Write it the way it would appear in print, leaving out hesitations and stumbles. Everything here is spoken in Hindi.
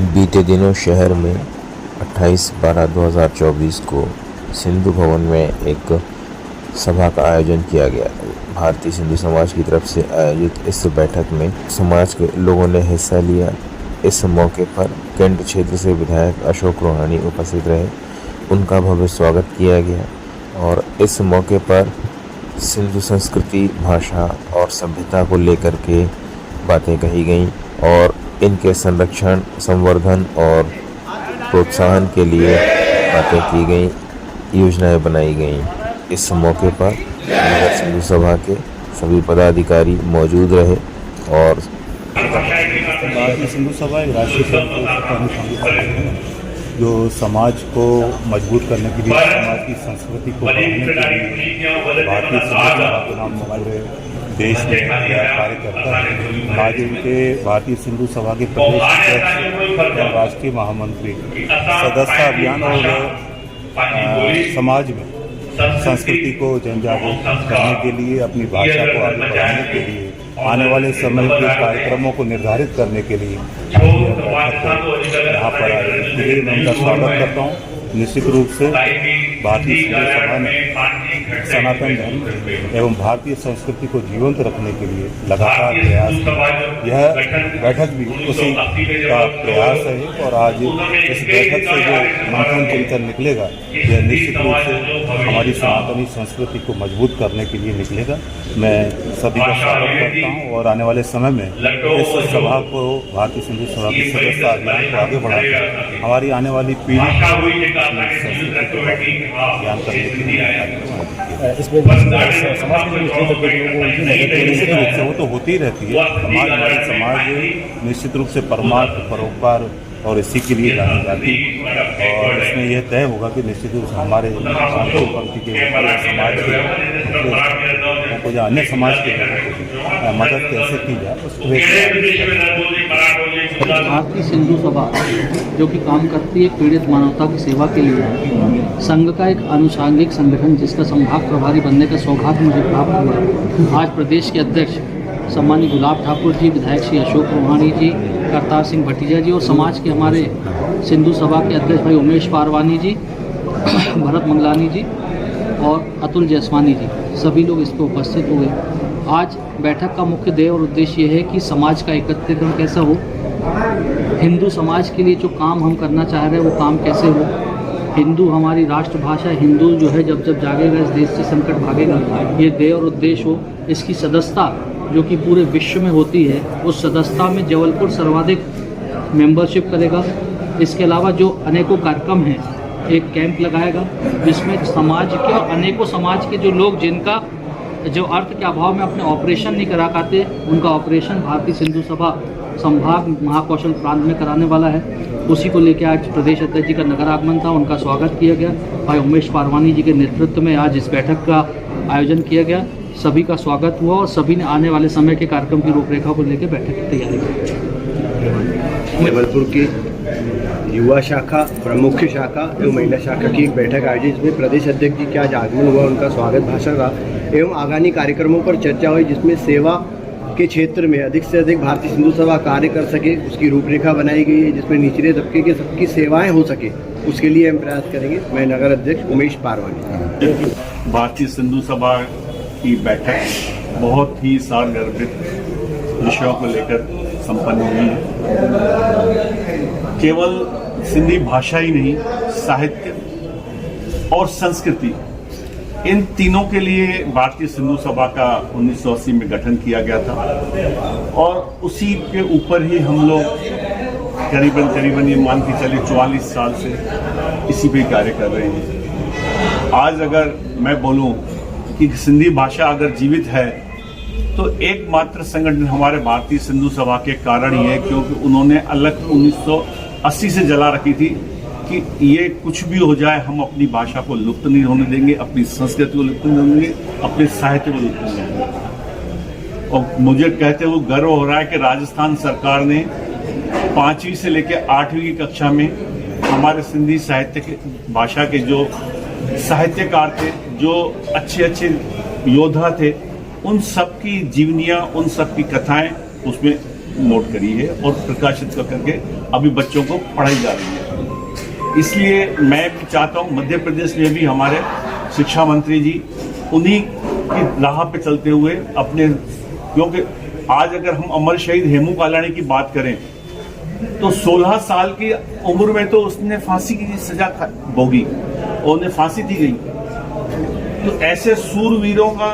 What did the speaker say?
बीते दिनों शहर में 28/12/2024 को सिंधु भवन में एक सभा का आयोजन किया गया। भारतीय सिंधु समाज की तरफ से आयोजित इस बैठक में समाज के लोगों ने हिस्सा लिया। इस मौके पर कैंट क्षेत्र से विधायक अशोक रोहानी उपस्थित रहे, उनका भव्य स्वागत किया गया और इस मौके पर सिंधु संस्कृति, भाषा और सभ्यता को लेकर के बातें कही गईं और इनके संरक्षण, संवर्धन और प्रोत्साहन के लिए बातें की गईं, योजनाएं बनाई गईं। इस मौके पर नगर सिंधु सभा के सभी पदाधिकारी मौजूद रहे और भारतीय सिंधु सभा एक राष्ट्रीय संगठन जो समाज को मजबूत करने के लिए, समाज की संस्कृति को बढ़ाने के लिए भारतीय सिंधु सभा के नाम हमारे देश में कार्य करता है। आज उनके भारतीय सिंधु सभा के प्रदेश अध्यक्ष, राष्ट्रीय महामंत्री सदस्यता अभियान और समाज में संस्कृति को जनजागरूक करने के लिए, अपनी भाषा को आगे बढ़ाने के लिए, आने वाले समय के कार्यक्रमों को निर्धारित करने के लिए यहाँ पर आए। इसलिए मैं उनका स्वागत करता हूँ। निश्चित रूप से भारतीय सिंधु सभा ने सनातन धर्म एवं भारतीय संस्कृति को जीवंत रखने के लिए लगातार प्रयास किया। यह बैठक भी उसी का प्रयास है और आज इस बैठक से जो मंथन चिंतन निकलेगा, यह निश्चित रूप से हमारी सनातनी संस्कृति को मजबूत करने के लिए निकलेगा। मैं सभी का स्वागत करता हूँ और आने वाले समय में इस सभा को, भारतीय सिंधु सभा की सदस्यता अभियान को आगे बढ़ाकर हमारी आने वाली पीढ़ी ज्ञान करने के लिए इसमें समाज के वो तो होती रहती है। हमारे समाज निश्चित रूप से परमार्थ, परोपकार और इसी के लिए जानी जाती है और इसमें यह तय होगा कि निश्चित रूप से हमारे पंक्ति के समाज के या अन्य समाज के मदद कैसे की जाए। भारतीय सिंधु सभा जो कि काम करती है पीड़ित मानवता की सेवा के लिए, संघ का एक आनुषंगिक संगठन जिसका संभाग प्रभारी बनने का सौभाग्य मुझे प्राप्त हुआ। आज प्रदेश के अध्यक्ष सम्मानीय गुलाब ठाकुर जी, विधायक श्री अशोक रोहानी जी, करतार सिंह भटिया जी और समाज के हमारे सिंधु सभा के अध्यक्ष भाई उमेश पारवानी जी, भरत मंगलानी जी और अतुल जैसवानी जी, सभी लोग इस पर उपस्थित हुए। आज बैठक का मुख्य ध्येय और उद्देश्य यह है कि समाज का एकत्रीकरण कैसा हो, हिंदू समाज के लिए जो काम हम करना चाह रहे हैं वो काम कैसे हो, हिंदू हमारी राष्ट्रभाषा, हिंदू जो है जब जब जागेगा इस देश से संकट भागेगा, ये ध्येय और उद्देश्य हो। इसकी सदस्यता जो कि पूरे विश्व में होती है, उस सदस्यता में जबलपुर सर्वाधिक मेंबरशिप करेगा। इसके अलावा जो अनेकों कार्यक्रम हैं, एक कैंप लगाएगा जिसमें समाज के और अनेकों समाज के जो लोग जिनका जो अर्थ के अभाव में अपने ऑपरेशन नहीं करा पाते, उनका ऑपरेशन भारतीय सिंधु सभा संभाग महाकौशल प्रांत में कराने वाला है। उसी को लेकर आज प्रदेश अध्यक्ष जी का नगर आगमन था, उनका स्वागत किया गया। भाई उमेश पारवानी जी के नेतृत्व में आज इस बैठक का आयोजन किया गया। सभी का स्वागत हुआ और सभी ने आने वाले समय के कार्यक्रम की रूपरेखा को लेकर बैठक की तैयारी की। जबलपुर की युवा शाखा, प्रमुख शाखा एवं महिला शाखा की एक बैठक आयोजित, जिसमें प्रदेश अध्यक्ष जी का आज आगमन हुआ, उनका स्वागत भाषण रहा एवं आगामी कार्यक्रमों पर चर्चा हुई, जिसमें सेवा के क्षेत्र में अधिक से अधिक भारतीय सिंधु सभा कार्य कर सके, उसकी रूपरेखा बनाई गई है, जिसमें निचले तबके के सबकी सेवाएं हो सके, उसके लिए हम प्रयास करेंगे। मैं नगर अध्यक्ष उमेश पारवानी। भारतीय सिंधु सभा की बैठक बहुत ही सारगर्भित विषयों को लेकर संपन्न हुई है। केवल सिंधी भाषा ही नहीं, साहित्य और संस्कृति, इन तीनों के लिए भारतीय सिंधु सभा का 1980 में गठन किया गया था और उसी के ऊपर ही हम लोग करीबन ये मान के चलिए 44 साल से इसी पे कार्य कर रहे हैं। आज अगर मैं बोलूं कि सिंधी भाषा अगर जीवित है तो एकमात्र संगठन हमारे भारतीय सिंधु सभा के कारण ही है, क्योंकि उन्होंने अलग 1980 से जला रखी थी कि ये कुछ भी हो जाए, हम अपनी भाषा को लुप्त नहीं होने देंगे, अपनी संस्कृति को लुप्त नहीं होने देंगे, अपने साहित्य को लुप्त नहीं होने देंगे। और मुझे कहते हुए गर्व हो रहा है कि राजस्थान सरकार ने 5वीं से लेकर 8वीं की कक्षा में हमारे सिंधी साहित्य के भाषा के जो साहित्यकार थे, जो अच्छे योद्धा थे, उन सब की जीवनियाँ, उन सब की कथाएं उसमें नोट करी है और प्रकाशित करके अभी बच्चों को पढ़ाई जा रही है। इसलिए मैं भी चाहता हूँ मध्य प्रदेश में भी हमारे शिक्षा मंत्री जी उन्हीं की राह पे चलते हुए अपने, क्योंकि आज अगर हम अमर शहीद हेमू कालाणी की बात करें तो 16 साल की उम्र में तो उसने फांसी की सजा भोगी और उन्हें फांसी दी गई। तो ऐसे सूरवीरों का